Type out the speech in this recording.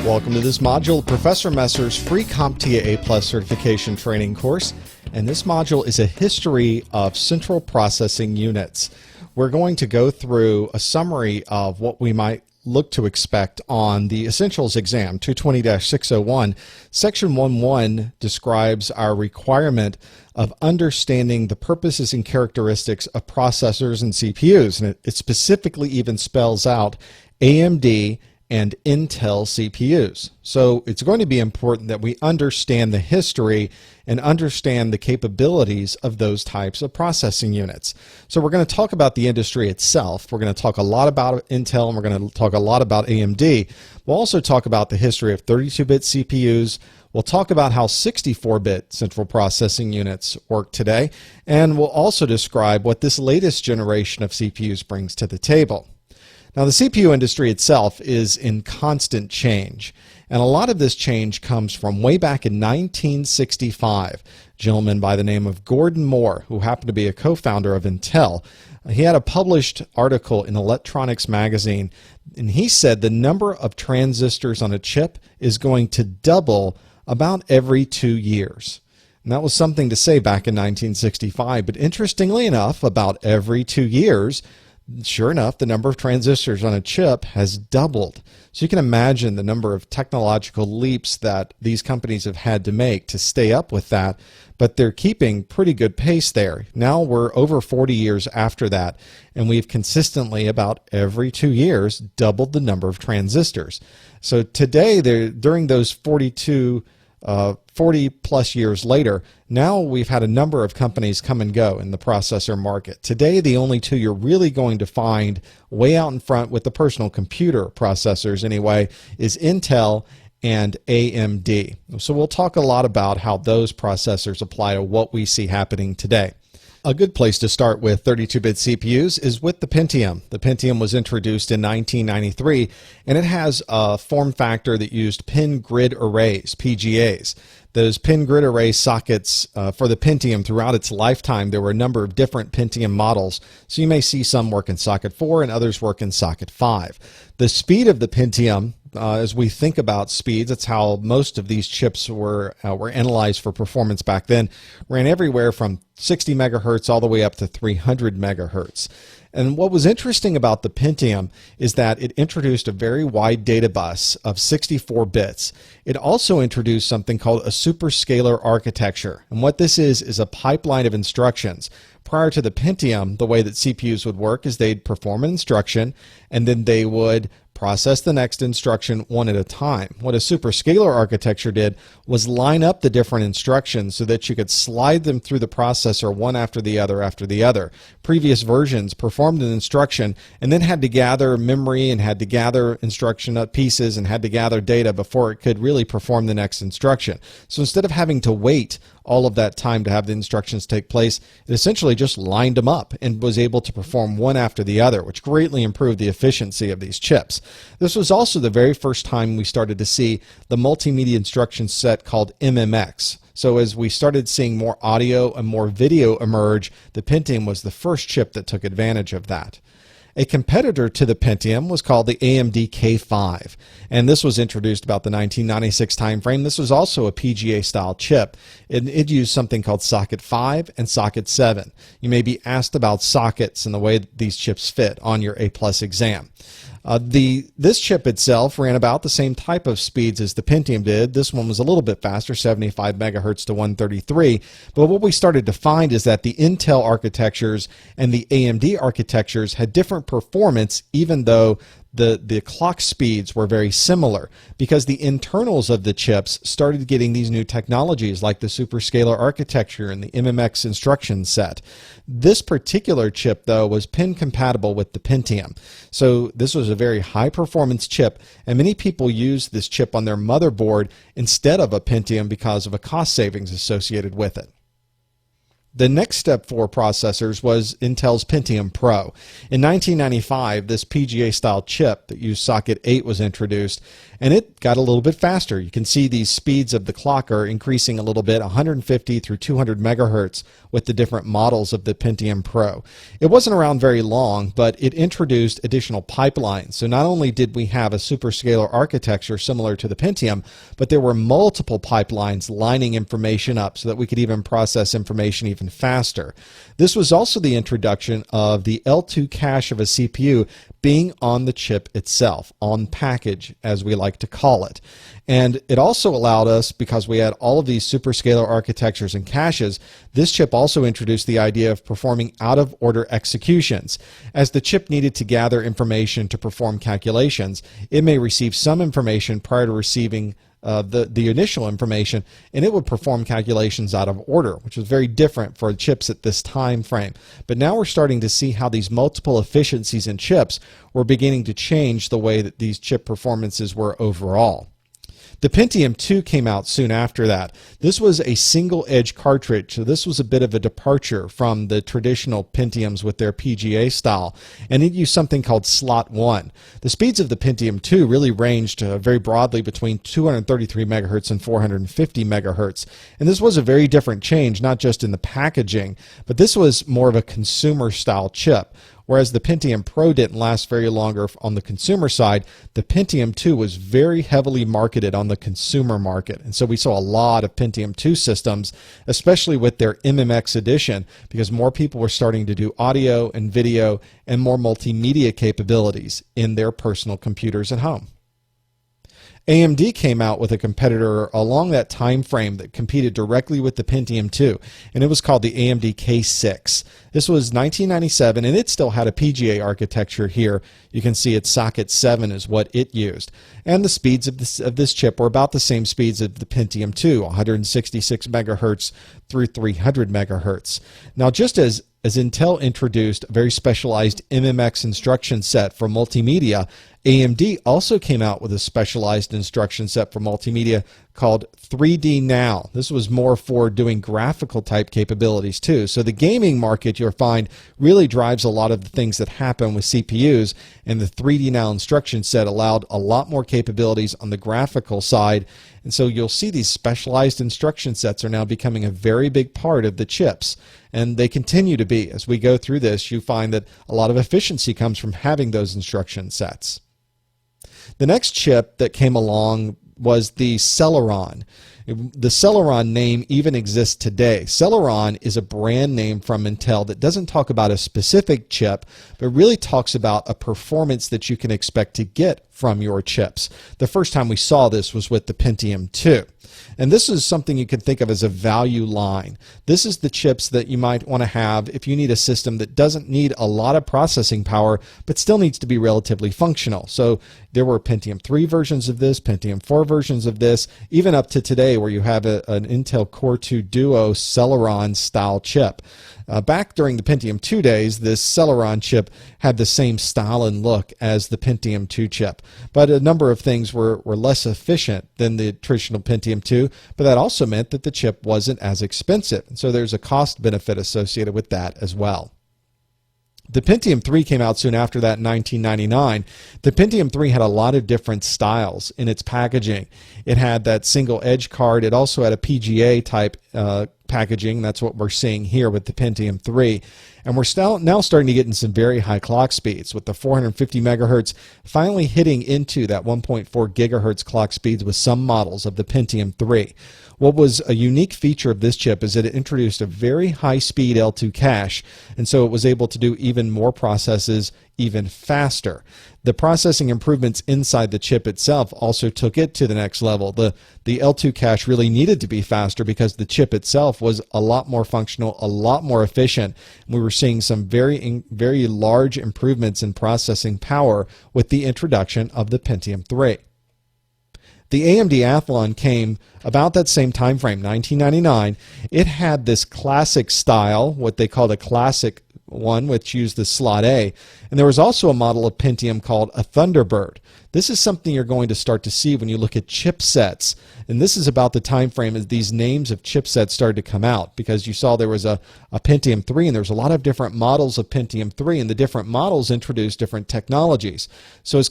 Welcome to this module of Professor Messer's free CompTIA A+ certification training course, and this module is a history of central processing units. We're going to go through a summary of what we might look to expect on the Essentials exam, 220-601. Section 1.1 describes our requirement of understanding the purposes and characteristics of processors and CPUs, and it specifically even spells out AMD and Intel CPUs. So it's going to be important that we understand the history and understand the capabilities of those types of processing units. So we're going to talk about the industry itself. We're going to talk a lot about Intel, and we're going to talk a lot about AMD. We'll also talk about the history of 32-bit CPUs. We'll talk about how 64-bit central processing units work today, and we'll also describe what this latest generation of CPUs brings to the table. Now, the CPU industry itself is in constant change, and a lot of this change comes from way back in 1965. A gentleman by the name of Gordon Moore, who happened to be a co-founder of Intel, he had a published article in Electronics magazine, and he said the number of transistors on a chip is going to double about every 2 years. And that was something to say back in 1965, but interestingly enough, about every 2 years, sure enough, the number of transistors on a chip has doubled. So you can imagine the number of technological leaps that these companies have had to make to stay up with that, but they're keeping pretty good pace there. Now we're over 40 years after that, and we've consistently, about every 2 years, doubled the number of transistors. So today, during those 40 plus years later, now we've had a number of companies come and go in the processor market. Today, the only two you're really going to find way out in front with the personal computer processors anyway is Intel and AMD. So we'll talk a lot about how those processors apply to what we see happening today. A good place to start with 32-bit CPUs is with the Pentium. The Pentium was introduced in 1993, and it has a form factor that used pin grid arrays, PGAs. Those pin grid array sockets for the Pentium throughout its lifetime, there were a number of different Pentium models, so you may see some work in socket 4 and others work in socket 5. The speed of the Pentium, as we think about speeds, that's how most of these chips were analyzed for performance back then, ran everywhere from 60 megahertz all the way up to 300 megahertz. And what was interesting about the Pentium is that it introduced a very wide data bus of 64 bits. It also introduced something called a superscalar architecture. And what this is a pipeline of instructions. Prior to the Pentium, the way that CPUs would work is they'd perform an instruction, and then they would process the next instruction one at a time. What a superscalar architecture did was line up the different instructions so that you could slide them through the processor one after the other after the other. Previous versions performed an instruction and then had to gather memory and had to gather instruction pieces and had to gather data before it could really perform the next instruction. So instead of having to wait all of that time to have the instructions take place, it essentially just lined them up and was able to perform one after the other, which greatly improved the efficiency of these chips. This was also the very first time we started to see the multimedia instruction set called MMX. So as we started seeing more audio and more video emerge, the Pentium was the first chip that took advantage of that. A competitor to the Pentium was called the AMD K5, and this was introduced about the 1996 timeframe. This was also a PGA-style chip. It used something called socket 5 and socket 7. You may be asked about sockets and the way these chips fit on your A+ exam. This chip itself ran about the same type of speeds as the Pentium did. This one was a little bit faster, 75 megahertz to 133. But what we started to find is that the Intel architectures and the AMD architectures had different performance, even though the clock speeds were very similar, because the internals of the chips started getting these new technologies like the superscalar architecture and the MMX instruction set. This particular chip, though, was pin compatible with the Pentium. So this was a very high performance chip, and many people use this chip on their motherboard instead of a Pentium because of a cost savings associated with it. The next step for processors was Intel's Pentium Pro. In 1995, this PGA-style chip that used socket 8 was introduced, and it got a little bit faster. You can see these speeds of the clock are increasing a little bit, 150 through 200 megahertz with the different models of the Pentium Pro. It wasn't around very long, but it introduced additional pipelines. So not only did we have a superscalar architecture similar to the Pentium, but there were multiple pipelines lining information up so that we could even process information even faster. This was also the introduction of the L2 cache of a CPU being on the chip itself, on package, as we like to call it. And it also allowed us, because we had all of these superscalar architectures and caches, this chip also introduced the idea of performing out-of-order executions. As the chip needed to gather information to perform calculations, it may receive some information prior to receiving the initial information, and it would perform calculations out of order, which was very different for chips at this time frame. But now we're starting to see how these multiple efficiencies in chips were beginning to change the way that these chip performances were overall. The Pentium 2 came out soon after that. This was a single-edge cartridge, so this was a bit of a departure from the traditional Pentiums with their PGA style, and it used something called slot 1. The speeds of the Pentium 2 really ranged very broadly between 233 megahertz and 450 megahertz, and this was a very different change, not just in the packaging, but this was more of a consumer-style chip. Whereas the Pentium Pro didn't last very longer on the consumer side, the Pentium 2 was very heavily marketed on the consumer market. And so we saw a lot of Pentium 2 systems, especially with their MMX edition, because more people were starting to do audio and video and more multimedia capabilities in their personal computers at home. AMD came out with a competitor along that time frame that competed directly with the Pentium 2, and it was called the AMD K6. This was 1997, and it still had a PGA architecture here. You can see its socket 7 is what it used. And the speeds of this chip were about the same speeds of the Pentium 2, 166 megahertz through 300 megahertz. Now, just as Intel introduced a very specialized MMX instruction set for multimedia, AMD also came out with a specialized instruction set for multimedia called 3D Now. This was more for doing graphical type capabilities too. So the gaming market, you'll find, really drives a lot of the things that happen with CPUs, and the 3D Now instruction set allowed a lot more capabilities on the graphical side. And so you'll see these specialized instruction sets are now becoming a very big part of the chips. And they continue to be. As we go through this, you find that a lot of efficiency comes from having those instruction sets. The next chip that came along was the Celeron. The Celeron name even exists today. Celeron is a brand name from Intel that doesn't talk about a specific chip, but really talks about a performance that you can expect to get from your chips. The first time we saw this was with the Pentium 2. And this is something you can think of as a value line. This is the chips that you might want to have if you need a system that doesn't need a lot of processing power, but still needs to be relatively functional. So there were Pentium 3 versions of this, Pentium 4 versions of this, even up to today where you have an Intel Core 2 Duo Celeron style chip. Back during the Pentium 2 days, this Celeron chip had the same style and look as the Pentium 2 chip, but a number of things were less efficient than the traditional Pentium 2, but that also meant that the chip wasn't as expensive, and so there's a cost benefit associated with that as well. The Pentium 3 came out soon after that in 1999. The Pentium 3 had a lot of different styles in its packaging. It had that single edge card. It also had a PGA type packaging. That's what we're seeing here with the Pentium 3. And we're now starting to get in some very high clock speeds with the 450 megahertz finally hitting into that 1.4 gigahertz clock speeds with some models of the Pentium 3. What was a unique feature of this chip is that it introduced a very high-speed L2 cache, and so it was able to do even more processes even faster. The processing improvements inside the chip itself also took it to the next level. The L2 cache really needed to be faster because the chip itself was a lot more functional, a lot more efficient. We were seeing some very large improvements in processing power with the introduction of the Pentium 3. The AMD Athlon came about that same time frame, 1999. It had this classic style, what they called a classic one, which used the slot A. And there was also a model of Pentium called a Thunderbird. This is something you're going to start to see when you look at chipsets. And this is about the time frame as these names of chipsets started to come out, because you saw there was a Pentium 3, and there's a lot of different models of Pentium 3, and the different models introduced different technologies. So as